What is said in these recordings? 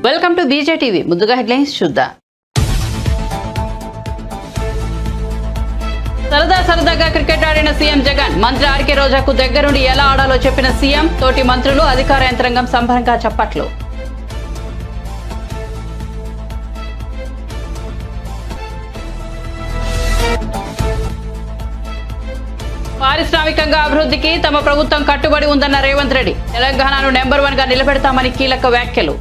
Welcome to బీజేటీవీ. ముందుగా headlines చూద్దాం. సరదాగా క్రికెట్ ఆడిన సీఎం జగన్. మంత్రి ఆర్కే రోజాకు దగ్గరుండి ఎలా ఆడాలో చెప్పిన సీఎం. తోటి మంత్రులు, అధికార యంత్రాంగం సంబరంగా చప్పట్లు. పారిశ్రామికంగా అభివృద్ధికి తమ ప్రభుత్వం కట్టుబడి ఉందన్న రేవంత్ రెడ్డి. తెలంగాణను నెంబర్ 1 గా నిలబెడతామని కీలక వ్యాఖ్యలు.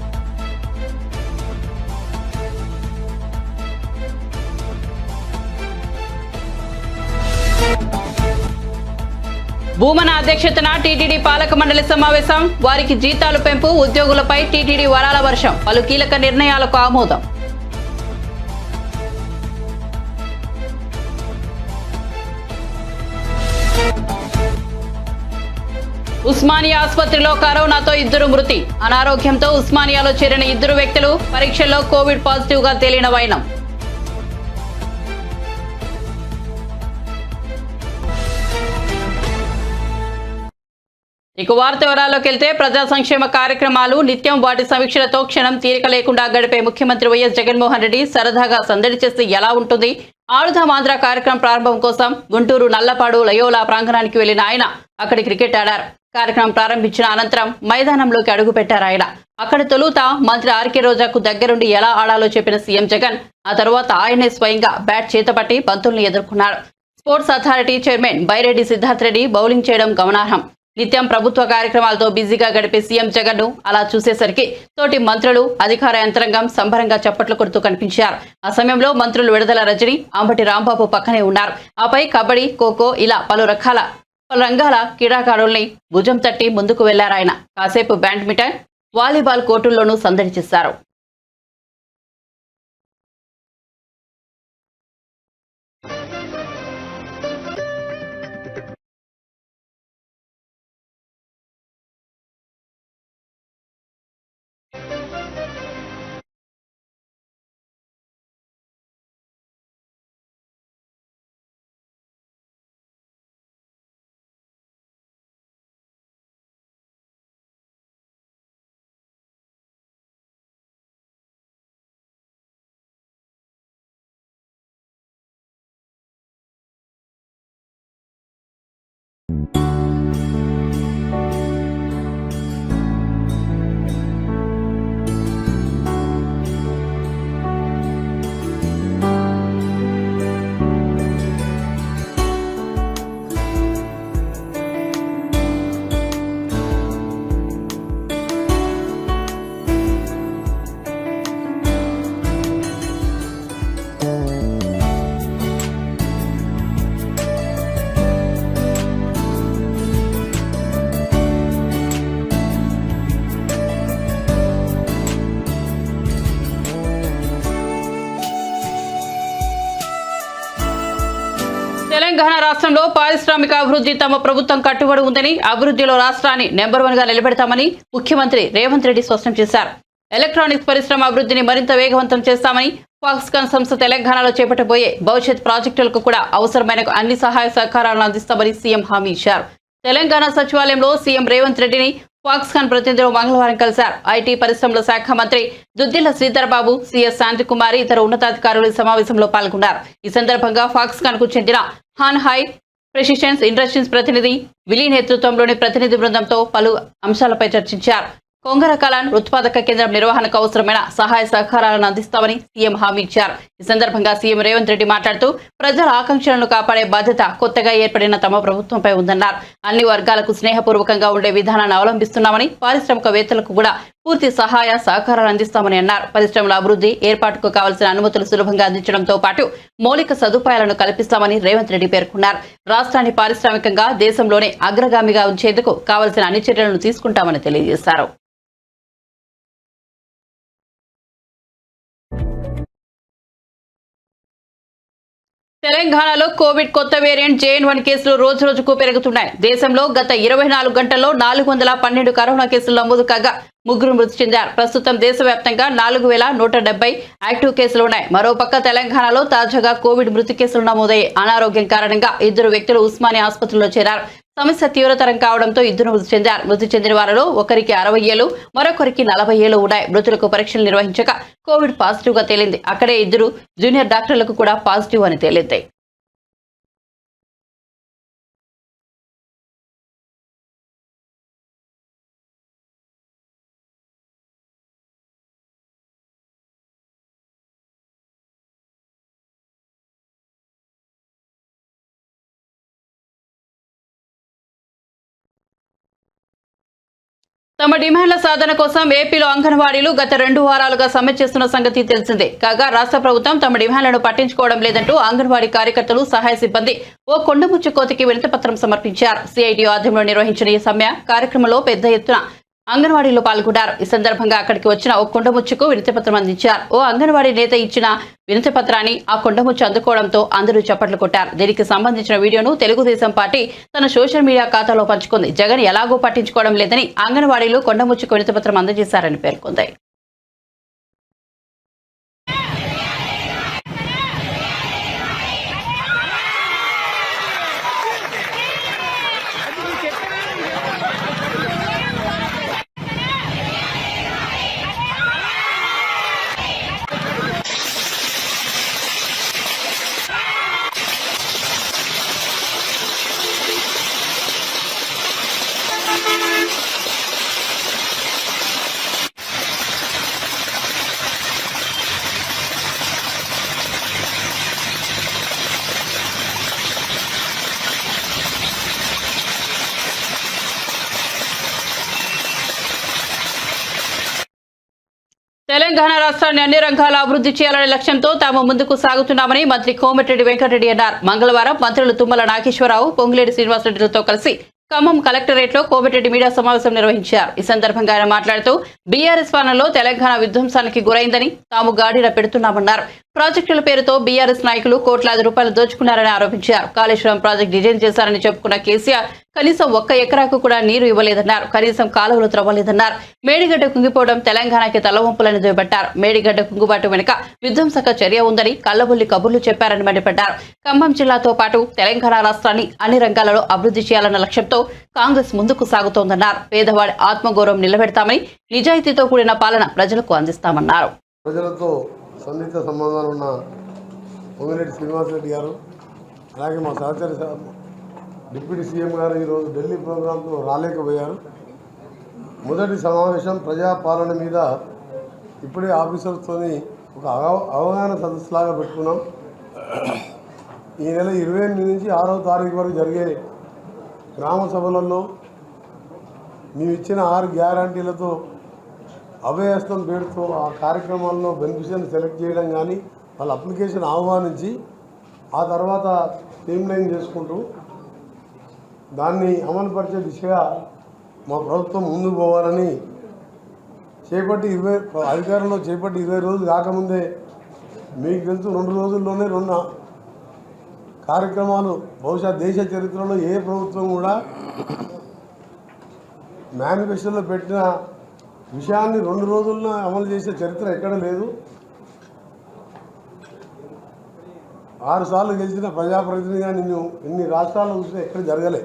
భూమన అధ్యక్షతన టీటీడీ పాలక మండలి సమావేశం. వారికి జీతాలు పెంపు, ఉద్యోగులపై టీటీడీ వరాల వర్షం. పలు కీలక నిర్ణయాలకు ఆమోదం. ఉస్మానియా ఆసుపత్రిలో కరోనాతో 2 మృతి. అనారోగ్యంతో ఉస్మానియాలో చేరిన 2 వ్యక్తులు. పరీక్షల్లో కోవిడ్ పాజిటివ్ గా తేలిన వైనం. ఇక వార్త వివరాల్లోకి వెళ్తే, ప్రజా సంక్షేమ కార్యక్రమాలు నిత్యం వాటి సమీక్షలతో క్షణం తీరిక లేకుండా గడిపే ముఖ్యమంత్రి వైఎస్ జగన్మోహన్ రెడ్డి సరదాగా సందడి చేస్తే ఎలా ఉంటుంది? ఆడుదాం ఆంధ్ర కార్యక్రమం ప్రారంభం కోసం గుంటూరు నల్లపాడు లయోలా ప్రాంగణానికి వెళ్లిన ఆయన అక్కడి క్రికెట్ ఆడారు. కార్యక్రమం ప్రారంభించిన అనంతరం మైదానంలోకి అడుగుపెట్టారు ఆయన. అక్కడ తొలుత మంత్రి ఆర్కే రోజాకు దగ్గరుండి ఎలా ఆడాలో చెప్పిన సీఎం జగన్ ఆ తర్వాత ఆయనే స్వయంగా బ్యాట్ చేతపట్టి బంతుల్ని ఎదుర్కొన్నారు. Sports authority chairman Byreddy Siddharth Reddy bowling చేయడం గమనార్హం. నిత్యం ప్రభుత్వ కార్యక్రమాలతో బిజీగా గడిపే సీఎం జగన్ ను అలా చూసేసరికి తోటి మంత్రులు, అధికార యంత్రాంగం సంబరంగా చప్పట్లు కొడుతూ కనిపించారు. ఆ సమయంలో మంత్రులు విడుదల రజని, అంబటి రాంబాబు పక్కనే ఉన్నారు. ఆపై కబడ్డీ, ఖోఖో ఇలా పలు రంగాల క్రీడాకారుల్ని భుజం తట్టి ముందుకు వెళ్లారాయన. కాసేపు బ్యాడ్మింటన్, వాలీబాల్ కోర్టుల్లోనూ సందడి చేశారు. తెలంగాణ రాష్ట్రంలో పారిశ్రామిక అభివృద్ధి తమ ప్రభుత్వం కట్టుబడి ఉందని, అభివృద్ధిలో రాష్ట్రాన్ని నెంబర్ 1 గా నిలబెడతామని ముఖ్యమంత్రి రేవంత్ రెడ్డి స్పష్టం చేశారు. ఎలక్ట్రానిక్స్ పరిశ్రమ అభివృద్ధిని మరింత వేగవంతం చేస్తామని, ఫాక్స్కాన్ సంస్థ తెలంగాణలో చేపట్టబోయే భవిష్యత్ ప్రాజెక్టులకు కూడా అవసరమైన అన్ని సహాయ సహకారాలను అందిస్తామని సీఎం హామీ ఇచ్చారు. తెలంగాణ సచివాలయంలో సీఎం రేవంత్ రెడ్డిని ఫాక్స్కాన్ ప్రతినిధులు మంగళవారం కలిశారు. ఐటీ పరిశ్రమల శాఖ మంత్రి దుద్దిళ్ల శ్రీధర్ బాబు, సిఎస్ శాంతికుమారి ఇతర ఉన్నతాధికారులు సమావేశంలో పాల్గొన్నారు. ఈ సందర్భంగా ఫాక్స్కాన్ కు చెందిన హాన్ హై ప్రెసిషన్స్ ఇండస్ట్రీస్ ప్రతినిధి విలీ నేతృత్వంలోని ప్రతినిధి బృందంతో పలు అంశాలపై చర్చించారు. కొంగర కలాన్ ఉత్పాదక కేంద్రం నిర్వహణకు అవసరమైన సహాయ సహకారాలను అందిస్తామని సీఎం హామీ ఇచ్చారు. ఈ సందర్భంగా సీఎం రేవంత్ రెడ్డి మాట్లాడుతూ, ప్రజల ఆకాంక్షలను కాపాడే బాధ్యత కొత్తగా ఏర్పడిన తమ ప్రభుత్వంపై ఉందన్నారు. అన్ని వర్గాలకు స్నేహపూర్వకంగా ఉండే విధానాన్ని అవలంబిస్తున్నామని, పారిశ్రామికవేత్తలకు కూడా పూర్తి సహాయ సహకారాలు అందిస్తామని అన్నారు. పరిశ్రమల అభివృద్ధి, ఏర్పాటుకు కావాల్సిన అనుమతులు సులభంగా అందించడంతో పాటు మౌలిక సదుపాయాలను కల్పిస్తామని రేవంత్ రెడ్డి పేర్కొన్నారు. రాష్ట్రాన్ని పారిశ్రామికంగా దేశంలోనే అగ్రగామిగా ఉంచేందుకు కావాల్సిన అన్ని చర్యలను తీసుకుంటామని తెలియజేశారు. తెలంగాణలో కోవిడ్ కొత్త వేరియంట్ JN.1 కేసులు రోజురోజుకు పెరుగుతున్నాయి. దేశంలో గత 24 గంటల్లో 412 కరోనా కేసులు నమోదు కాగా 3 మృతి చెందారు. ప్రస్తుతం దేశవ్యాప్తంగా 4170 యాక్టివ్ కేసులు ఉన్నాయి. మరోపక్క తెలంగాణలో తాజాగా కోవిడ్ మృతి కేసులు నమోదయ్యాయి. అనారోగ్యం కారణంగా 2 వ్యక్తులు ఉస్మానియా ఆసుపత్రిలో చేరారు. సమస్య తీవ్రతరం కావడంతో ఇద్దరు మృతి చెందారు. మృతి చెందిన వారిలో ఒకరికి 60 ఏళ్లు, మరొకరికి 40 ఏళ్లు ఉన్నాయి. మృతులకు పరీక్షలు నిర్వహించగా కోవిడ్ పాజిటివ్ గా తేలింది. అక్కడే ఇద్దరు జూనియర్ డాక్టర్లకు కూడా పాజిటివ్ అని తేలింది. తమ డిమాండ్ల సాధన కోసం ఏపీలో అంగన్వాడీలు గత 2 వారాలుగా సమ్మె చేస్తున్న సంగతి తెలిసిందే. కాగా రాష్ట్ర ప్రభుత్వం తమ డిమాండ్లను పట్టించుకోవడం లేదంటూ అంగన్వాడీ కార్యకర్తలు, సహాయ సిబ్బంది ఓ కొండముచ్చు కోతికి వినతిపత్రం సమర్పించారు. సిఐటియు ఆధ్వర్యంలో నిర్వహించిన ఈ సమ్మె కార్యక్రమంలో పెద్ద ఎత్తున అంగన్వాడీలో పాల్గొన్నారు. ఈ సందర్భంగా అక్కడికి వచ్చిన ఓ కొండముచ్చుకు వినతిపత్రం అందించారు. ఓ అంగన్వాడీ నేత ఇచ్చిన వినతిపత్రాన్ని ఆ కొండముచ్చు అందుకోవడంతో అందరూ చప్పట్లు కొట్టారు. దీనికి సంబంధించిన వీడియోను తెలుగుదేశం పార్టీ తన సోషల్ మీడియా ఖాతాలో పంచుకుంది. జగన్ ఎలాగో పట్టించుకోవడం లేదని అంగన్వాడీలు కొండముచ్చుకు వినతిపత్రం అందజేశారని పేర్కొంది. తెలంగాణ రాష్ట్రాన్ని అన్ని రంగాల అభివృద్ధి చేయాలనే లక్ష్యంతో తాము ముందుకు సాగుతున్నామని మంత్రి కోమటిరెడ్డి వెంకటరెడ్డి అన్నారు. మంగళవారం మంత్రులు తుమ్మల నాగేశ్వరరావు, పొంగులేటి శ్రీనివాసరెడ్డిలతో కలిసి ఖమ్మం కలెక్టరేట్లో కోమటిరెడ్డి మీడియా సమావేశం నిర్వహించారు. ఈ సందర్భంగా ఆయన మాట్లాడుతూ బీఆర్ఎస్ పాలనలో తెలంగాణ విధ్వంసానికి గురైందని తాము గాడిన పెడుతున్నామన్నారు. ప్రాజెక్టుల పేరుతో బీఆర్ఎస్ నాయకులు కోట్లాది రూపాయలు దోచుకున్నారని ఆరోపించారు. కాళేశ్వరం ప్రాజెక్టు డిజైన్ చేశారని చెప్పుకున్న కేసీఆర్ కనీసం 1 ఎకరాకు కూడా నీరు ఇవ్వలేదన్నారు. కనీసం కాలువలు త్రవ్వలేదన్నారు. మేడిగడ్డ కుంగిపోవడం తెలంగాణకి తలవంపులని దుయ్యబట్టారు. మేడిగడ్డ కుంగుబాటు వెనుక విధ్వంసక చర్య ఉందని కల్లబుల్లి కబుర్లు చెప్పారని మండిపడ్డారు. ఖమ్మం జిల్లాతో పాటు తెలంగాణ రాష్ట్రాన్ని అన్ని రంగాలలో అభివృద్ధి చేయాలన్న లక్ష్యంతో కాంగ్రెస్ ముందుకు సాగుతోందన్నారు. పేదవాడి ఆత్మగౌరవం నిలబెడతామని, నిజాయితీతో కూడిన పాలన ప్రజలకు అందిస్తామన్నారు. ప్రజలతో సన్నిహిత సంబంధాలు ఉన్న పొంగిరెడ్డి శ్రీనివాసరెడ్డి గారు, అలాగే మా సహచరి డిప్యూటీ సీఎం గారు ఈరోజు ఢిల్లీ ప్రోగ్రాంకు రాలేకపోయారు. మొదటి సమావేశం ప్రజాపాలన మీద ఇప్పుడే ఆఫీసర్స్తో ఒక అవగాహన సదస్సులాగా పెట్టుకున్నాం. ఈ నెల 28 నుంచి 6వ తారీఖు వరకు జరిగే గ్రామ సభలలో మేము ఇచ్చిన 6 గ్యారంటీలతో అభయహస్తం పేరుతో ఆ కార్యక్రమాల్లో బెనిఫిషియర్ని సెలెక్ట్ చేయడం కానీ, వాళ్ళ అప్లికేషన్ ఆహ్వానించి ఆ తర్వాత స్ట్రీమ్లైన్ చేసుకుంటూ దాన్ని అమలుపరిచే దిశగా మా ప్రభుత్వం ముందుకు పోవాలని అధికారంలో చేపట్టి 20 రోజులు కాకముందే మీకు తెలుసు 2 రోజుల్లోనే 2 కార్యక్రమాలు బహుశా దేశ చరిత్రలో ఏ ప్రభుత్వం కూడా మేనిఫెస్టోలో పెట్టిన విషయాన్ని 2 రోజుల్లో అమలు చేసే చరిత్ర ఎక్కడ లేదు. 6 సార్లు గెలిచిన ప్రజాప్రతినిధిగా నిన్ను ఇన్ని రాష్ట్రాల్లో చూస్తే ఎక్కడ జరగలే.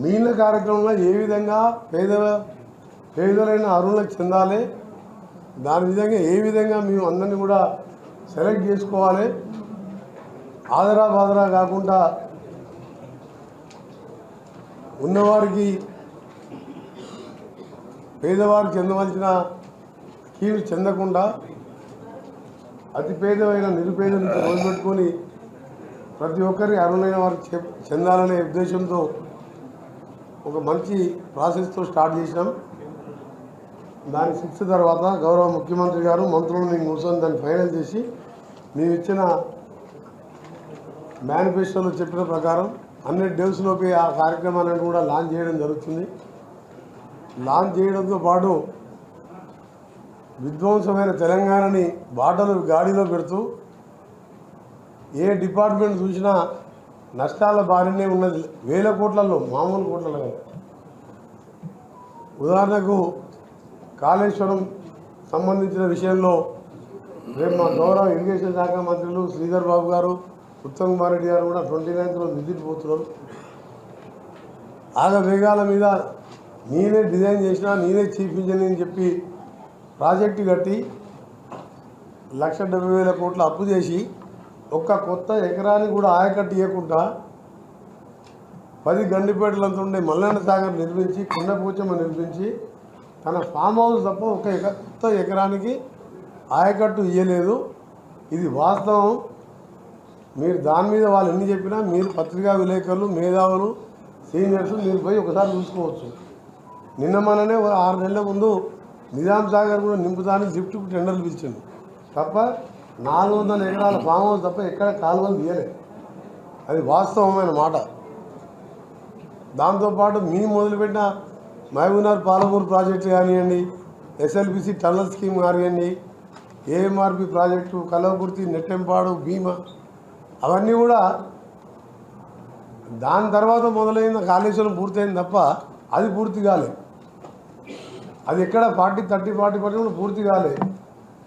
మీళ్ళ కార్యక్రమంలో ఏ విధంగా పేదలైన అరువులకు చెందాలి, దాని విధంగా ఏ విధంగా మేము అందరినీ కూడా సెలెక్ట్ చేసుకోవాలి, ఆదరా బాదరా కాకుండా ఉన్నవారికి పేదవారు చెందవలసిన స్కీమ్స్ చెందకుండా అతి పేదమైన నిరుపేద నుంచి మొదలుపెట్టుకొని ప్రతి ఒక్కరికి అర్హులైన వారికి చెందాలనే ఉద్దేశంతో ఒక మంచి ప్రాసెస్తో స్టార్ట్ చేసినాం. దాని 6 తర్వాత గౌరవ ముఖ్యమంత్రి గారు మంత్రులు మేము కూర్చొని దాన్ని ఫైనల్ చేసి మేము ఇచ్చిన మేనిఫెస్టోలో చెప్పిన ప్రకారం 100 డేస్లోపే ఆ కార్యక్రమాలను కూడా లాంచ్ చేయడం జరుగుతుంది. లాంచ్ చేయడంతో పాటు విధ్వంసమైన తెలంగాణని గాడిలో పెడుతూ ఏ డిపార్ట్మెంట్ చూసినా నష్టాల బారినే ఉన్నది. 1000 కోట్లలో, మామూలు కోట్లలో కాదు. ఉదాహరణకు కాళేశ్వరం సంబంధించిన విషయంలో రేపు మా గౌరవ ఇరిగేషన్ శాఖ మంత్రులు శ్రీధర్ బాబు గారు, ఉత్తమ్ కుమార్ రెడ్డి గారు కూడా 29th రోజు విజిట్ పోతున్నారు. ఆగవేగాల మీద నేనే డిజైన్ చేసినా, నేనే చీఫ్ ఇంజనీర్ అని చెప్పి ప్రాజెక్టు కట్టి 1,70,000 కోట్ల అప్పు చేసి ఒక్క కొత్త ఎకరానికి కూడా ఆయకట్టు ఇవ్వకుండా 10 గండిపేటలంతా ఉండే మల్లన్న సాగర్ నిర్మించి, కొండపోచమ్మ నిర్మించి తన ఫామ్ హౌస్ తప్ప కొత్త ఎకరానికి ఆయకట్టు ఇవ్వలేదు. ఇది వాస్తవం. మీరు దాని మీద వాళ్ళు ఎన్ని చెప్పినా మీరు పత్రికా విలేకరులు, మేధావులు, సీనియర్స్ మీరు పోయి ఒకసారి చూసుకోవచ్చు. నిన్న మననే 6 నెలల ముందు నిజాం సాగర్ కూడా నింపుతానికి జిఫ్ట్కు టెండర్లు పిలిచింది తప్ప 400 ఎకరాల ఫామ్ హౌస్ తప్ప ఎక్కడ కాలువలు తీయలేదు. అది వాస్తవమైన మాట. దాంతోపాటు మీ మొదలుపెట్టిన మహబూబ్నగర్ పాలమూరు ప్రాజెక్టు కానివ్వండి, ఎస్ఎల్బిసి టన్నల్ స్కీమ్ కానివ్వండి, ఏఎంఆర్పి ప్రాజెక్టు, కలవకుర్తి, నెట్టెంపాడు, భీమా, అవన్నీ కూడా దాని తర్వాత మొదలైన కాళేశ్వరం పూర్తయింది తప్ప అది పూర్తి కాలేదు. అది ఎక్కడ 40-30-40% పూర్తి కాలేదు.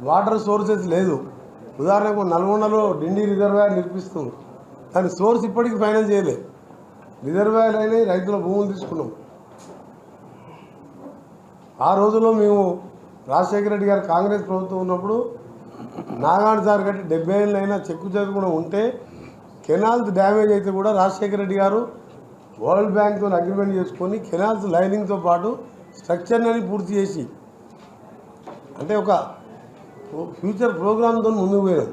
వాటర్ సోర్సెస్ లేదు. ఉదాహరణకు నల్గొండలో డిండి రిజర్వాయర్ నిర్మిస్తూ దాని సోర్స్ ఇప్పటికీ ఫైనల్ చేయలేదు. రిజర్వాయర్ అయినా రైతుల భూములు తీసుకున్నాం. ఆ రోజుల్లో మేము రాజశేఖర రెడ్డి గారు కాంగ్రెస్ ప్రభుత్వం ఉన్నప్పుడు నాగార్జున సార్ కట్టి 70 ఏళ్ళైనా చెక్కు కూడా ఉంటే కెనాల్స్ డ్యామేజ్ అయితే కూడా రాజశేఖర రెడ్డి గారు వరల్డ్ బ్యాంక్తో అగ్రిమెంట్ చేసుకొని కెనాల్స్ లైనింగ్తో పాటు స్ట్రక్చర్ని పూర్తి చేసి అంటే ఒక ఫ్యూచర్ ప్రోగ్రామ్తో ముందుకు పోయాం.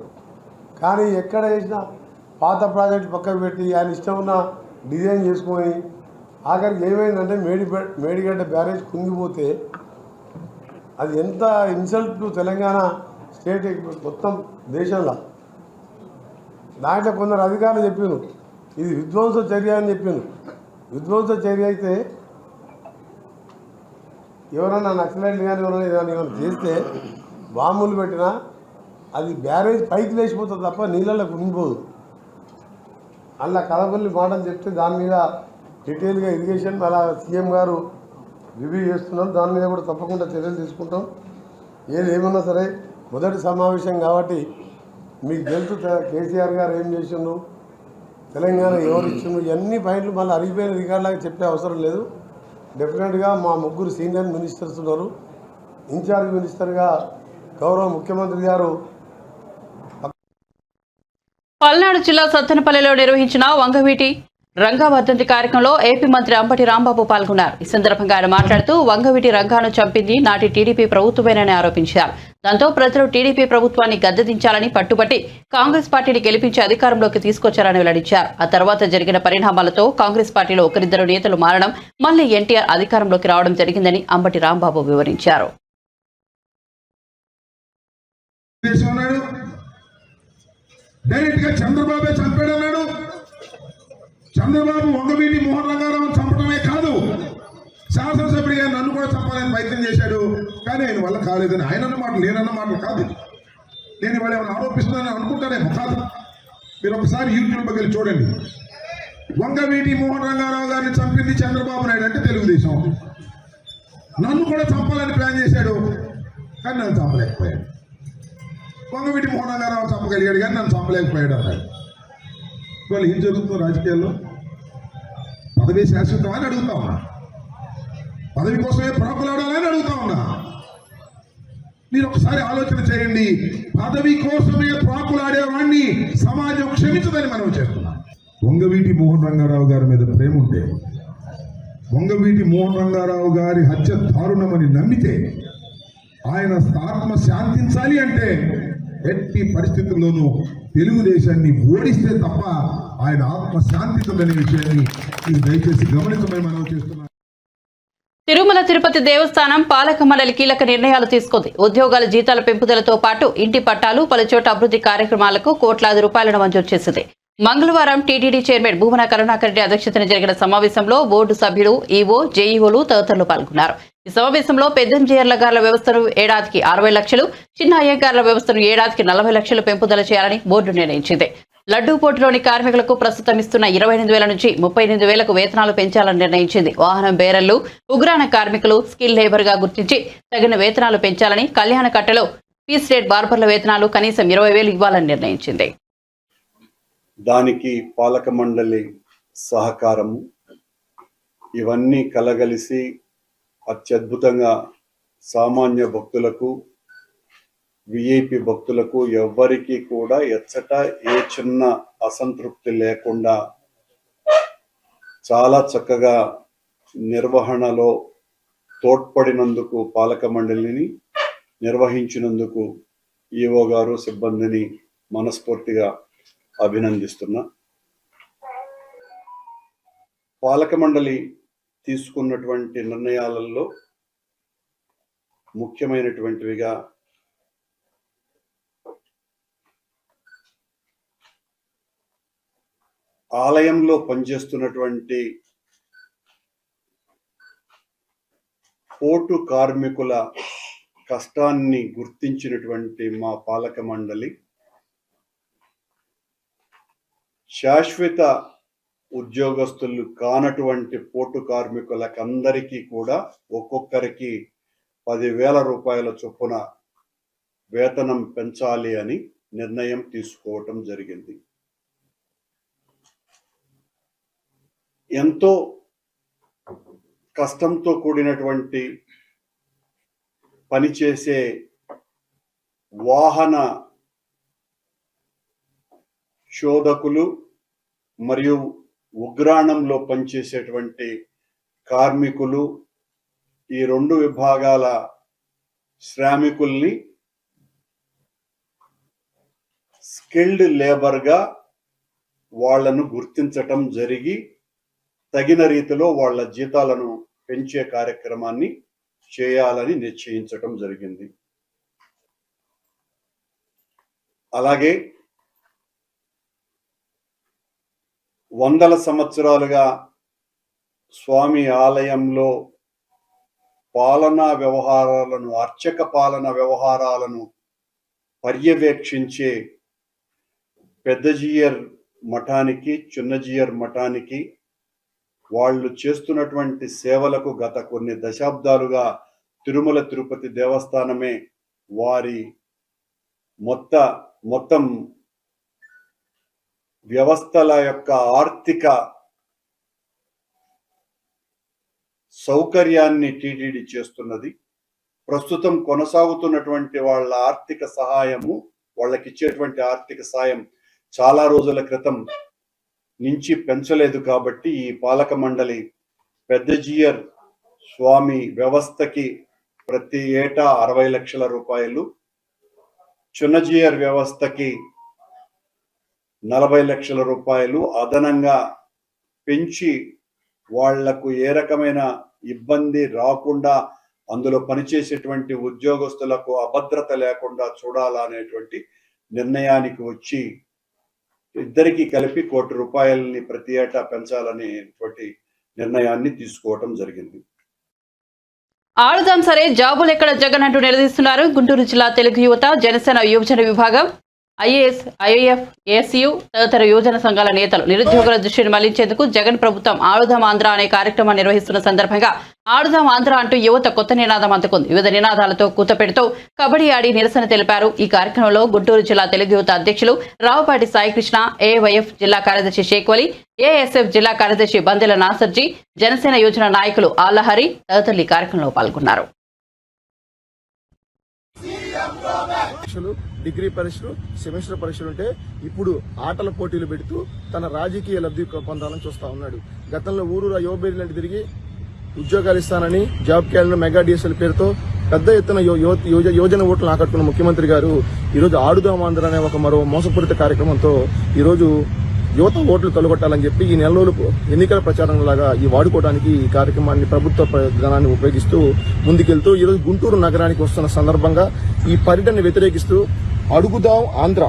కానీ ఎక్కడ చేసినా పాత ప్రాజెక్ట్ పక్కకు పెట్టి ఆయన ఇష్టం ఉన్న డిజైన్ చేసుకొని ఆఖరికి ఏమైందంటే మేడిగడ్డ బ్యారేజ్ కుంగిపోతే అది ఎంత ఇన్సల్ట్ టు తెలంగాణ స్టేట్ మొత్తం దేశంలో. దాంట్లో కొందరు అధికారులు చెప్పారు ఇది విధ్వంస చర్య అని చెప్పాను. విధ్వంస చర్య అయితే ఎవరన్నా నక్సలైట్లు కానీ ఎవరైనా చేస్తే బాంబులు పెట్టినా అది బ్యారేజ్ పైకి లేచిపోతుంది తప్ప నీళ్ళలో కునిపోదు. అలా కలపల్లి మాటలు చెప్తే దాని మీద డీటెయిల్గా ఇరిగేషన్ అలా సీఎం గారు రివ్యూ చేస్తున్నారు. దాని మీద కూడా తప్పకుండా చర్యలు తీసుకుంటాం. ఏమన్నా సరే మొదటి సమావేశం కాబట్టి మీకు తెలుసు కేసీఆర్ గారు ఏం చేసిండ్రు, తెలంగాణ ఎవరు ఇచ్చిండ్రు, ఇవన్నీ పాయింట్లు మళ్ళీ అరిగిపోయిన రికార్డులాగా చెప్పే అవసరం లేదు. డెఫినెట్గా మా 3 సీనియర్ మినిస్టర్స్ ఉన్నారు. ఇన్ఛార్జ్ మినిస్టర్గా గౌరవ ముఖ్యమంత్రి గారు పల్నాడు జిల్లా సత్తెనపల్లిలో నిర్వహించిన వంగవీటి రంగా వర్ధంతి కార్యక్రమంలో ఏపీ మంత్రి అంబటి రాంబాబు పాల్గొన్నారు. ఈ సందర్భంగా ఆయన మాట్లాడుతూ వంగవీటి రంగాను చంపింది నాటి టీడీపీ ప్రభుత్వమేనని ఆరోపించారు. దాంతో ప్రజలు టీడీపీ ప్రభుత్వాన్ని గద్దెదించాలని పట్టుబట్టి కాంగ్రెస్ పార్టీని గెలిపించి అధికారంలోకి తీసుకొచ్చారని వెల్లడించారు. ఆ తర్వాత జరిగిన పరిణామాలతో కాంగ్రెస్ పార్టీలో ఒకరిద్దరు నేతలు మారడం, మళ్లీ ఎన్టీఆర్ అధికారంలోకి రావడం జరిగిందని అంబటి రాంబాబు వివరించారు. చంద్రబాబు వంగవీటి మోహన్ రంగారావు చంపడమే కాదు, శాసనసభ్యుడిగా నన్ను కూడా చంపాలని ప్రయత్నం చేశాడు. కానీ ఆయన వల్ల కాలేదని ఆయన అన్న మాటలు, నేనన్న మాటలు కాదు. నేను ఇవాళ ఏమైనా ఆరోపిస్తున్నానని అనుకుంటానేమో కాదు. మీరు ఒకసారి యూట్యూబ్కి వెళ్ళి చూడండి. వంగవీటి మోహన్ రంగారావు గారిని చంపింది చంద్రబాబు నాయుడు అంటే తెలుగుదేశం. నన్ను కూడా చంపాలని ప్లాన్ చేశాడు కానీ నన్ను చంపలేకపోయాడు. వంగవీటి మోహన్ రంగారావు చంపగలిగాడు కానీ నన్ను చంపలేకపోయాడు అన్నాడు. ఇవాళ ఏం జరుగుతుందో రాజకీయాల్లో? పదవి శాశ్వతం అని అడుగుతా ఉన్నా, పదవి కోసమే ప్రాకులాడాలని అడుగుతా ఉన్నా. మీరు ఒకసారి ఆలోచన చేయండి. పదవి కోసమే ప్రాకులాడేవాడిని సమాజం క్షమించదని మనం చేస్తున్నాం. వంగవీటి మోహన్ రంగారావు గారి మీద ప్రేమ ఉంటే, వంగవీటి మోహన్ రంగారావు గారి హత్య దారుణమని నమ్మితే, ఆయన ఆత్మ శాంతించాలి అంటే ఎట్టి పరిస్థితుల్లోనూ తెలుగుదేశాన్ని ఓడిస్తే తప్ప ఆయన ఆత్మ శాంతించదనే విషయాన్ని మీరు దయచేసి గమనించమని మనం చేస్తున్నాం. తిరుమల తిరుపతి దేవస్థానం పాలక మండలి కీలక నిర్ణయాలు తీసుకుంది. ఉద్యోగాల జీతాల పెంపుదలతో పాటు ఇంటి పట్టాలు, పలుచోట అభివృద్ధి కార్యక్రమాలకు కోట్లాది రూపాయలను మంజూరు చేసింది. మంగళవారం టీటీడీ చైర్మన్ భూమన కరుణాకర్ రెడ్డి అధ్యక్షతన జరిగిన సమావేశంలో బోర్డు సభ్యులు, ఈవో, జేఈఓలు తదితరులు పాల్గొన్నారు. ఈ సమావేశంలో పెద్దంజేర్లగార్ల వ్యవస్థను ఏడాదికి 60 లక్షలు, చిన్న అయ్యగార్ల వ్యవస్థను ఏడాదికి 40 లక్షలు పెంపుదల చేయాలని బోర్డు నిర్ణయించింది. లడ్డూపోటులోని కార్మికులకు ప్రస్తుతం ఇస్తున్న 28,000 నుంచి 38,000కు వేతనాలు పెంచాలని నిర్ణయించింది. వాహనం బేరర్లు, ఉగ్రాణ కార్మికులు స్కిల్ లేబర్ గా గుర్తించి తగిన వేతనాలు పెంచాలని, కళ్యాణ కట్టలో పీస్ రేట్ బార్బర్ల వేతనాలు కనీసం 20,000 ఇవ్వాలని నిర్ణయించింది. దానికి పాలక మండలి సహకారము ఇవన్నీ కలగలిసి అత్యద్భుతంగా సామాన్య భక్తులకు, విఐపి భక్తులకు ఎవ్వరికీ కూడా ఎచ్చట ఏ చిన్న అసంతృప్తి లేకుండా చాలా చక్కగా నిర్వహణలో తోడ్పడినందుకు పాలక మండలిని నిర్వహించినందుకు ఈఓ గారు, సిబ్బందిని మనస్ఫూర్తిగా అభినందిస్తున్నా. పాలక మండలి తీసుకున్నటువంటి నిర్ణయాలలో ముఖ్యమైనటువంటివిగా ఆలయంలో పనిచేస్తున్నటువంటి పోటు కార్మికుల కష్టాన్ని గుర్తించినటువంటి మా పాలక మండలి శాశ్వత ఉద్యోగస్తులు కానటువంటి పోటు కార్మికులకందరికీ కూడా ఒక్కొక్కరికి 10,000 రూపాయల చొప్పున వేతనం పెంచాలి అని నిర్ణయం తీసుకోవటం జరిగింది. ఎంతో కష్టంతో కూడినటువంటి పనిచేసే వాహన శోధకులు మరియు ఉగ్రాణంలో పనిచేసేటువంటి కార్మికులు, ఈ 2 విభాగాల శ్రామికుల్ని స్కిల్డ్ లేబర్గా వాళ్లను గుర్తించటం జరిగి తగిన రీతిలో వాళ్ళ జీతాలను పెంచే కార్యక్రమాన్ని చేయాలని నిశ్చయించటం జరిగింది. అలాగే 100 సంవత్సరాలుగా స్వామి ఆలయంలో పాలనా వ్యవహారాలను, అర్చక పాలన వ్యవహారాలను పర్యవేక్షించే పెద్దజీయర్ మఠానికి, చిన్నజీయర్ మఠానికి వాళ్ళు చేస్తున్నటువంటి సేవలకు గత కొన్ని దశాబ్దాలుగా తిరుమల తిరుపతి దేవస్థానమే వారి మొత్తం వ్యవస్థల యొక్క ఆర్థిక సౌకర్యాన్ని టీటీడీ చేస్తున్నది. ప్రస్తుతం కొనసాగుతున్నటువంటి వాళ్ళ ఆర్థిక సహాయము, వాళ్ళకి ఇచ్చేటువంటి ఆర్థిక సాయం చాలా రోజుల క్రితం నుంచి పెంచలేదు. కాబట్టి ఈ పాలక మండలి పెద్దజీయర్ స్వామి వ్యవస్థకి ప్రతి ఏటా 60 లక్షల రూపాయలు, చిన్నజీయర్ వ్యవస్థకి 40 లక్షల రూపాయలు అదనంగా పెంచి వాళ్లకు ఏ రకమైన ఇబ్బంది రాకుండా, అందులో పనిచేసేటువంటి ఉద్యోగస్తులకు అభద్రత లేకుండా చూడాలనేటువంటి నిర్ణయానికి వచ్చి ఇద్దరికి కలిపి 1 కోటి రూపాయలని ప్రతి ఏటా పెంచాలనేటువంటి నిర్ణయాన్ని తీసుకోవటం జరిగింది. ఆడుదాం సరే జాబులు ఎక్కడ జగన్ అంటూ నిలదీస్తున్నారు గుంటూరు జిల్లా తెలుగు యువత, జనసేన యువజన విభాగం, ఐఏఎస్, ఐఏఎఫ్, ఏఎస్యు తదితర యువజన సంఘాల నేతలు నిరుద్యోగుల దృష్టిని మళ్లించేందుకు జగన్ ప్రభుత్వం ఆడుదాం ఆంధ్ర అనే కార్యక్రమాన్ని నిర్వహిస్తున్న సందర్భంగా ఆడుదాం ఆంధ్ర అంటూ యువత కొత్త నినాదం అందుకుంది. వివిధ నినాదాలతో కూతపెడుతూ కబడ్డీ ఆడి నిరసన తెలిపారు. ఈ కార్యక్రమంలో గుంటూరు జిల్లా తెలుగు యువత అధ్యక్షులు రావుపాటి సాయికృష్ణ, ఏవైఎఫ్ జిల్లా కార్యదర్శి షేక్వలి, ఏఎస్ఎఫ్ జిల్లా కార్యదర్శి బందెల నాసర్జీ, జనసేన యోజన నాయకులు ఆళ్లహరి తదితరులు ఈ కార్యక్రమంలో పాల్గొన్నారు. డిగ్రీ పరీక్షలు, సెమిస్టర్ పరీక్షలు ఉంటే ఇప్పుడు ఆటల పోటీలు పెడుతూ తన రాజకీయ లబ్ధి పొందాలని చూస్తా ఉన్నాడు. గతంలో ఊరూరా యువబేరీలంటే తిరిగి ఉద్యోగాలు ఇస్తానని, జాబ్ క్యాలెండర్, మెగా డిఎస్ఎల్ పేరుతో పెద్ద ఎత్తున యోజన ఓట్లను ఆకట్టుకున్న ముఖ్యమంత్రి గారు ఈరోజు ఆడుదాం ఆంధ్ర అనే ఒక మరో మోసపూరిత కార్యక్రమంతో ఈరోజు యువత ఓట్లు తొలగొట్టాలని చెప్పి ఈ నెల రోజులు ఎన్నికల ప్రచారం లాగా ఈ వాడుకోవడానికి ఈ కార్యక్రమాన్ని, ప్రభుత్వ ధనాన్ని ఉపయోగిస్తూ ముందుకెళ్తూ ఈరోజు గుంటూరు నగరానికి వస్తున్న సందర్భంగా ఈ పర్యటనని వ్యతిరేకిస్తూ అడుగుదాం ఆంధ్ర,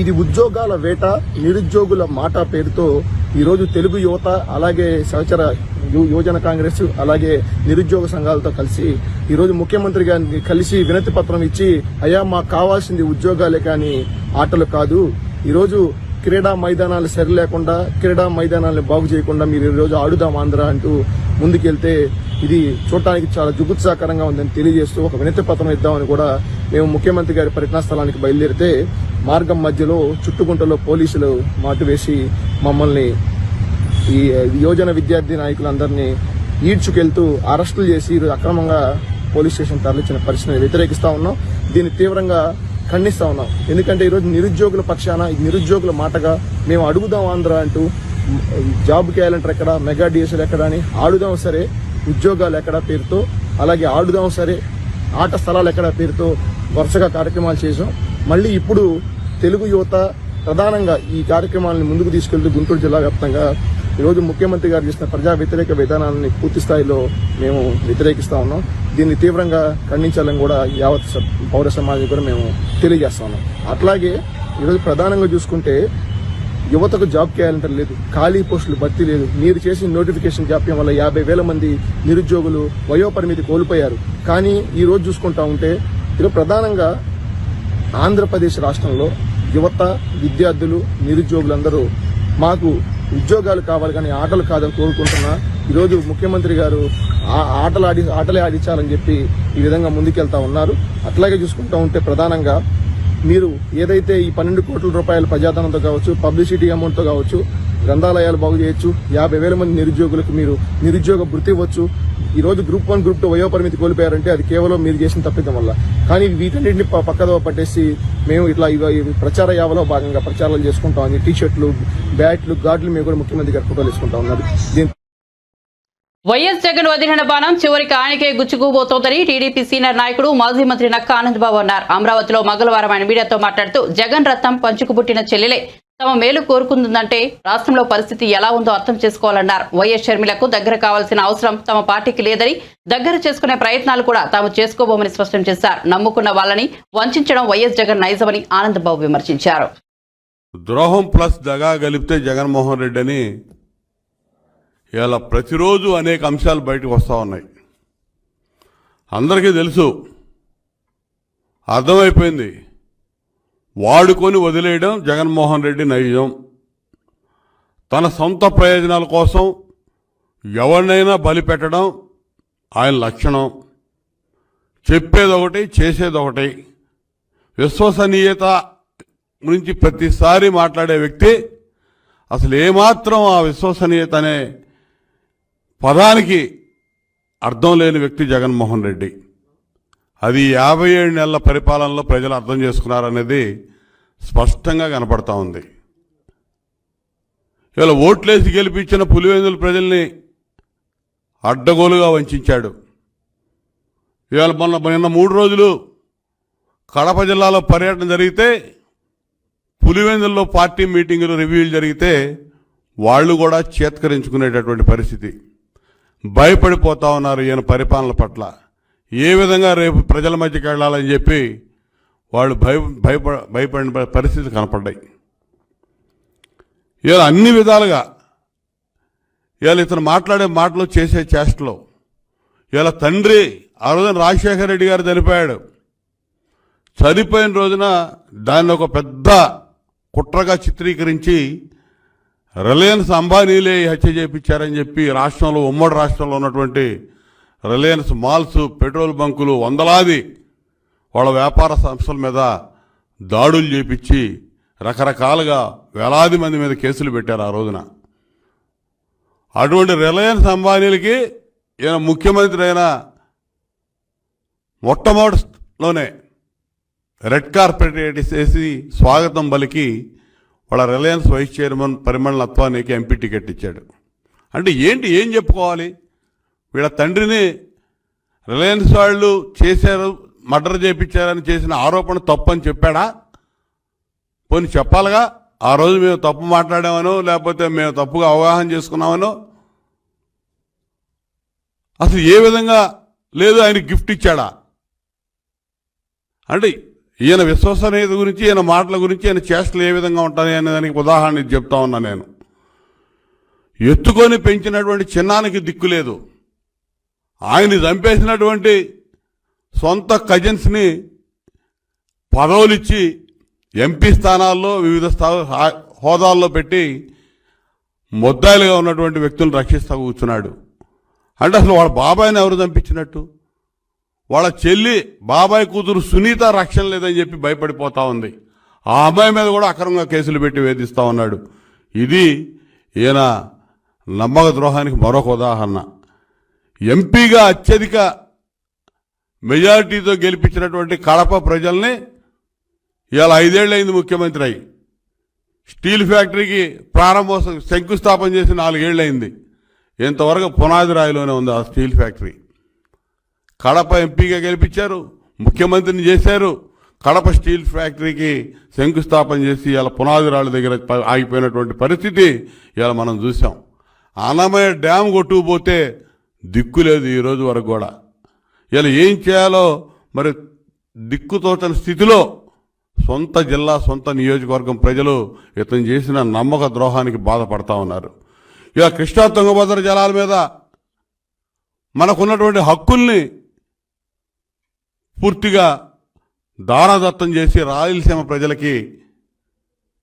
ఇది ఉద్యోగాల వేట, నిరుద్యోగుల మాట పేరుతో ఈరోజు తెలుగు యువత, అలాగే సహచర యువజన కాంగ్రెస్, అలాగే నిరుద్యోగ సంఘాలతో కలిసి ఈరోజు ముఖ్యమంత్రి గారిని కలిసి వినతి పత్రం ఇచ్చి, అయ్యా మాకు కావాల్సింది ఉద్యోగాలే కానీ ఆటలు కాదు, ఈరోజు క్రీడా మైదానాలు సరి లేకుండా, క్రీడా మైదానాలను బాగు చేయకుండా మీరు ఈరోజు ఆడుదాం ఆంధ్ర అంటూ ముందుకెళ్తే ఇది చూడటానికి చాలా జుగుత్సాకరంగా ఉందని తెలియజేస్తూ ఒక వినతి పత్రం ఇద్దామని కూడా మేము ముఖ్యమంత్రి గారి పర్యటన స్థలానికి బయలుదేరితే మార్గం మధ్యలో చుట్టుకుంటలో పోలీసులు మాటు వేసి మమ్మల్ని, ఈ యోజన విద్యార్థి నాయకులందరినీ ఈడ్చుకెళ్తూ అరెస్టులు చేసి ఈరోజు అక్రమంగా పోలీస్ స్టేషన్ తరలించిన పరిస్థితిని వ్యతిరేకిస్తా ఉన్నాం. దీన్ని తీవ్రంగా ఖండిస్తా ఉన్నాం. ఎందుకంటే ఈరోజు నిరుద్యోగుల పక్షాన నిరుద్యోగుల మాటగా మేము అడుగుదాం ఆంధ్ర అంటూ జాబ్ క్యాలెండర్ ఎక్కడ, మెగా డిఎస్ఎల్ ఎక్కడ అని ఆడుదాం సరే ఉద్యోగాలు ఎక్కడ పేరుతో, అలాగే ఆడుదాం సరే ఆట స్థలాలు ఎక్కడ పేరుతో వరుసగా కార్యక్రమాలు చేశాం. మళ్ళీ ఇప్పుడు తెలుగు యువత ప్రధానంగా ఈ కార్యక్రమాలను ముందుకు తీసుకెళ్తూ గుంటూరు జిల్లా వ్యాప్తంగా ఈరోజు ముఖ్యమంత్రి గారు చేసిన ప్రజా వ్యతిరేక విధానాలని పూర్తి స్థాయిలో మేము వ్యతిరేకిస్తా ఉన్నాం. దీన్ని తీవ్రంగా ఖండించాలని కూడా యావత్ పౌర సమాజం కూడా మేము తెలియజేస్తా ఉన్నాం. అట్లాగే ఈరోజు ప్రధానంగా చూసుకుంటే యువతకు జాబ్ క్యాలెండర్ లేదు, ఖాళీ పోస్టులు భర్తీ లేదు. మీరు చేసిన నోటిఫికేషన్ జాప్యం వల్ల 50,000 మంది నిరుద్యోగులు వయోపరిమితి కోల్పోయారు. కానీ ఈ రోజు చూసుకుంటా ఉంటే ఈరోజు ప్రధానంగా ఆంధ్రప్రదేశ్ రాష్ట్రంలో యువత, విద్యార్థులు, నిరుద్యోగులందరూ మాకు ఉద్యోగాలు కావాలి కానీ ఆటలు కాదని కోరుకుంటున్నా. ఈరోజు ముఖ్యమంత్రి గారు ఆటలే ఆడించాలని చెప్పి ఈ విధంగా ముందుకెళ్తా ఉన్నారు. అట్లాగే చూసుకుంటా ఉంటే ప్రధానంగా మీరు ఏదైతే ఈ 12 కోట్ల రూపాయల ప్రజాధనంతో కావచ్చు, పబ్లిసిటీ అమౌంట్తో కావచ్చు, గ్రంథాలయాలు బాగు చేయొచ్చు, 50,000 మంది నిరుద్యోగులకు మీరు నిరుద్యోగ భృతి ఇవ్వచ్చు. ఈ రోజు గ్రూప్ 1, గ్రూప్ 2 వయోపరిమితి కోల్పోయారంటే అది కేవలం మీరు చేసిన తప్పిదం వల్ల. కానీ వీటన్నింటిని పక్కదో పట్టేసి మేము ఇట్లా ప్రచార యావలో భాగంగా ప్రచారాలు చేసుకుంటామని టీ-షర్ట్లు, బ్యాట్లు, గార్డులు మేము కూడా ముఖ్యమంత్రి గారు ఫోటోలు వేసుకుంటా ఉన్నారు. వైఎస్ జగన్ వదిలిన బాణం చివరికి ఆయనకే గుచ్చుకుపోతోందని టీడీపీ సీనియర్ నాయకుడు మాజీ మంత్రి నక్క ఆనందబాబు అన్నారు. అమరావతిలో మంగళవారం ఆయన మీడియాతో మాట్లాడుతూ జగన్ రత్నం పంచుకు పుట్టిన చెల్లెలే తమ మేలు కోరుకుందంటే రాష్ట్రంలో పరిస్థితి ఎలా ఉందో అర్థం చేసుకోవాలన్నారు. వైఎస్ షర్మిలకు దగ్గర కావాల్సిన అవసరం తమ పార్టీకి లేదని, దగ్గర చేసుకునే ప్రయత్నాలు కూడా తాము చేసుకోబోమని స్పష్టం చేశారు. నమ్ముకున్న వాళ్ళని వంచడం వైఎస్ జగన్ నైజమని ఆనందబాబు విమర్శించారు. ద్రోహం ప్లస్ దగా కలిపితే జగన్మోహన్ రెడ్డి అని ఇలా ప్రతిరోజు అనేక అంశాలు బయటకు వస్తూ ఉన్నాయి. అందరికీ తెలుసు, అర్థమైపోయింది. వాడుకొని వదిలేయడం జగన్మోహన్ రెడ్డి నైజం. తన సొంత ప్రయోజనాల కోసం ఎవరినైనా బలి పెట్టడం ఆయన లక్షణం. చెప్పేదొకటి, చేసేదొకటి. విశ్వసనీయత గురించి ప్రతిసారి మాట్లాడే వ్యక్తి అసలు ఏమాత్రం ఆ విశ్వసనీయత అనే పదానికి అర్థం లేని వ్యక్తి జగన్మోహన్ రెడ్డి. అది 57 నెలల పరిపాలనలో ప్రజలు అర్థం చేసుకున్నారనేది స్పష్టంగా కనపడతా ఉంది. ఇలా ఓట్లేసి గెలిపించిన పులివెందుల ప్రజల్ని అడ్డగోలుగా వంచాడు. ఇవాళ నిన్న 3 రోజులు కడప జిల్లాలో పర్యటన జరిగితే, పులివెందుల్లో పార్టీ మీటింగులు, రివ్యూలు జరిగితే వాళ్ళు కూడా చేత్కరించుకునేటటువంటి పరిస్థితి. భయపడిపోతా ఉన్నారు ఈయన పరిపాలన పట్ల. ఏ విధంగా రేపు ప్రజల మధ్యకి వెళ్ళాలని చెప్పి వాళ్ళు భయపడిన పరిస్థితి కనపడ్డాయి. ఇలా అన్ని విధాలుగా ఇవాళ ఇతను మాట్లాడే మాటలు, చేసే చేష్టలు. ఇలా తండ్రి ఆ రోజున రాజశేఖర రెడ్డి గారు చనిపోయాడు. చనిపోయిన రోజున దాన్ని ఒక పెద్ద కుట్రగా చిత్రీకరించి రిలయన్స్ అంబానీలే హత్య చేయించారని చెప్పి రాష్ట్రంలో, ఉమ్మడి రాష్ట్రంలో ఉన్నటువంటి రిలయన్స్ మాల్స్, పెట్రోల్ బంకులు, వందలాది వాళ్ళ వ్యాపార సంస్థల మీద దాడులు చేపించి రకరకాలుగా వేలాది మంది మీద కేసులు పెట్టారు ఆ రోజున. అటువంటి రిలయన్స్ అంబానీలకి ఈయన ముఖ్యమంత్రి అయిన మొట్టమొదటిలోనే రెడ్ కార్పెట్ వేసి స్వాగతం పలికి వాళ్ళ రిలయన్స్ వైస్ చైర్మన్ పరిమళ నత్వానికి ఎంపీ టికెట్ ఇచ్చాడు. అంటే ఏం చెప్పుకోవాలి? వీళ్ళ తండ్రిని రిలయన్స్ వాళ్ళు చేశారు, మర్డర్ చేయించారని చేసిన ఆరోపణ తప్పని చెప్పాడా? పోనీ చెప్పాలిగా. ఆ రోజు మేము తప్పు మాట్లాడామనో, లేకపోతే మేము తప్పుగా అవగాహన చేసుకున్నామనో. అసలు ఏ విధంగా లేదు, ఆయన గిఫ్ట్ ఇచ్చాడా? అంటే ఈయన విశ్వసనీయత గురించి, ఈయన మాటల గురించి, ఈయన చేష్టలు ఏ విధంగా ఉంటాయి అనే దానికి ఉదాహరణ చెప్తా ఉన్నా నేను. ఎత్తుకొని పెంచినటువంటి చిన్నానికి దిక్కు లేదు. ఆయన్ని చంపేసినటువంటి సొంత కజిన్స్ని పదవులిచ్చి ఎంపీ స్థానాల్లో వివిధ హోదాల్లో పెట్టి ముద్దాయిలుగా ఉన్నటువంటి వ్యక్తులను రక్షిస్తూ కూర్చున్నాడు. అంటే అసలు వాళ్ళ బాబాయిని ఎవరు చంపించినట్టు? వాళ్ళ చెల్లి, బాబాయ్ కూతురు సునీత రక్షణ లేదని చెప్పి భయపడిపోతా ఉంది. ఆ అమ్మాయి మీద కూడా అక్రమంగా కేసులు పెట్టి వేధిస్తూ ఉన్నాడు. ఇది ఈయన నమ్మక ద్రోహానికి మరొక ఉదాహరణ. ఎంపీగా అత్యధిక మెజారిటీతో గెలిపించినటువంటి కడప ప్రజల్ని ఇవాళ 5 ఏళ్ళు అయింది ముఖ్యమంత్రి అయి. స్టీల్ ఫ్యాక్టరీకి ప్రారంభోత్సవం శంకుస్థాపన చేసి 4 ఏళ్ళు అయింది. ఇంతవరకు పునాది రాయిలోనే ఉంది ఆ స్టీల్ ఫ్యాక్టరీ. కడప ఎంపీగా గెలిపించారు, ముఖ్యమంత్రిని చేశారు. కడప స్టీల్ ఫ్యాక్టరీకి శంకుస్థాపన చేసి ఇలా పునాది రాళ్ళ దగ్గర ఆగిపోయినటువంటి పరిస్థితి ఇలా మనం చూసాం. అన్నమయ్య డ్యామ్ కొట్టుకుపోతే దిక్కు లేదు ఈ రోజు వరకు కూడా. ఇలా ఏం చేయాలో మరి దిక్కుతోచని స్థితిలో సొంత జిల్లా సొంత నియోజకవర్గం ప్రజలు ఇతను చేసిన నమ్మక ద్రోహానికి బాధపడతా ఉన్నారు. ఇక కృష్ణా తుంగభద్ర జలాల మీద మనకున్నటువంటి హక్కుల్ని పూర్తిగా దారాదత్తం చేసి రాయలసీమ ప్రజలకి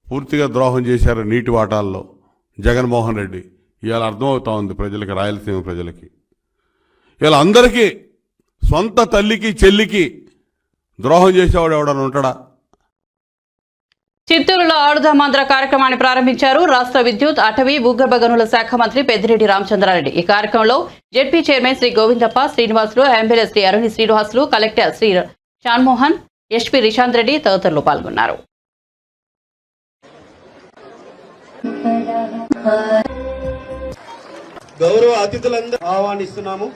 పూర్తిగా ద్రోహం చేశారు నీటి వాటాల్లో జగన్మోహన్ రెడ్డి. ఇవాళ అర్థమవుతా ఉంది ప్రజలకి, రాయలసీమ ప్రజలకి. ఇలా అందరికీ సొంత తల్లికి చెల్లికి ద్రోహం చేసేవాడు ఎవడన్నా ఉంటాడా? చిత్తూరులో ఆడుదామాంధ్ర కార్యక్రమాన్ని ప్రారంభించారు రాష్ట్ర విద్యుత్, అటవీ, భూగర్భ గనుల శాఖ మంత్రి పెద్దిరెడ్డి రామచంద్రారెడ్డి. ఈ కార్యక్రమంలో ZP chairman Shri Govindappa Srinivasulu, MLA Shri Aruni Srinivasulu, collector Shri Shanmohan, SP Rishanth Reddy తదితరులు పాల్గొన్నారు. గౌరవ అతిథులందరూ ఆహ్వానిస్తున్నాము.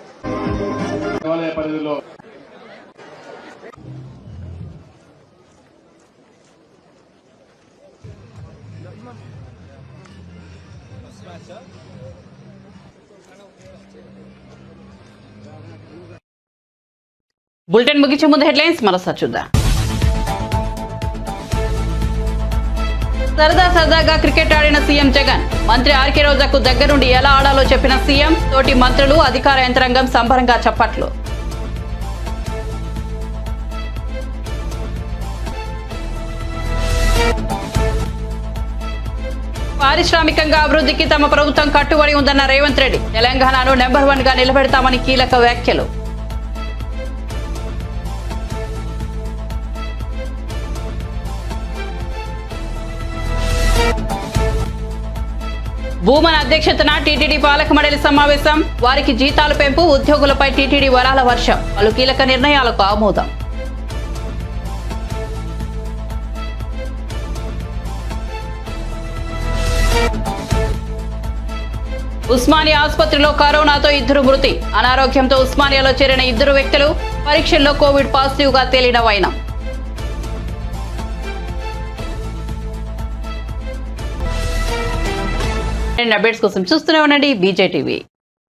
బులెటిన్ ముగించే ముందు హెడ్లైన్స్ మరోసారి చూద్దాం. సరదాగా క్రికెట్ ఆడిన సీఎం జగన్. మంత్రి ఆర్కే రోజాకు దగ్గరుండి ఎలా ఆడాలో చెప్పిన సీఎం. తోటి మంత్రులు, అధికార యంత్రాంగం సంబరంగా చప్పట్లు. పారిశ్రామికంగా అభివృద్ధికి తమ ప్రభుత్వం కట్టుబడి ఉందన్న రేవంత్ రెడ్డి. తెలంగాణను నెంబర్ 1 గా నిలబెడతామని కీలక వ్యాఖ్యలు. భూమన అధ్యక్షతన టీటీడీ పాలక మండలి సమావేశం. వారికి జీతాలు పెంపు, ఉద్యోగులపై టీటీడీ వరాల వర్షం. పలు కీలక నిర్ణయాలకు ఆమోదం. ఉస్మానియా ఆసుపత్రిలో కరోనాతో 2 మృతి. అనారోగ్యంతో ఉస్మానియాలో చేరిన 2 వ్యక్తులు. పరీక్షల్లో కోవిడ్ పాజిటివ్ గా తేలిన వైనం. అప్డేట్స్ కోసం చూస్తూనే ఉండండి BJTV.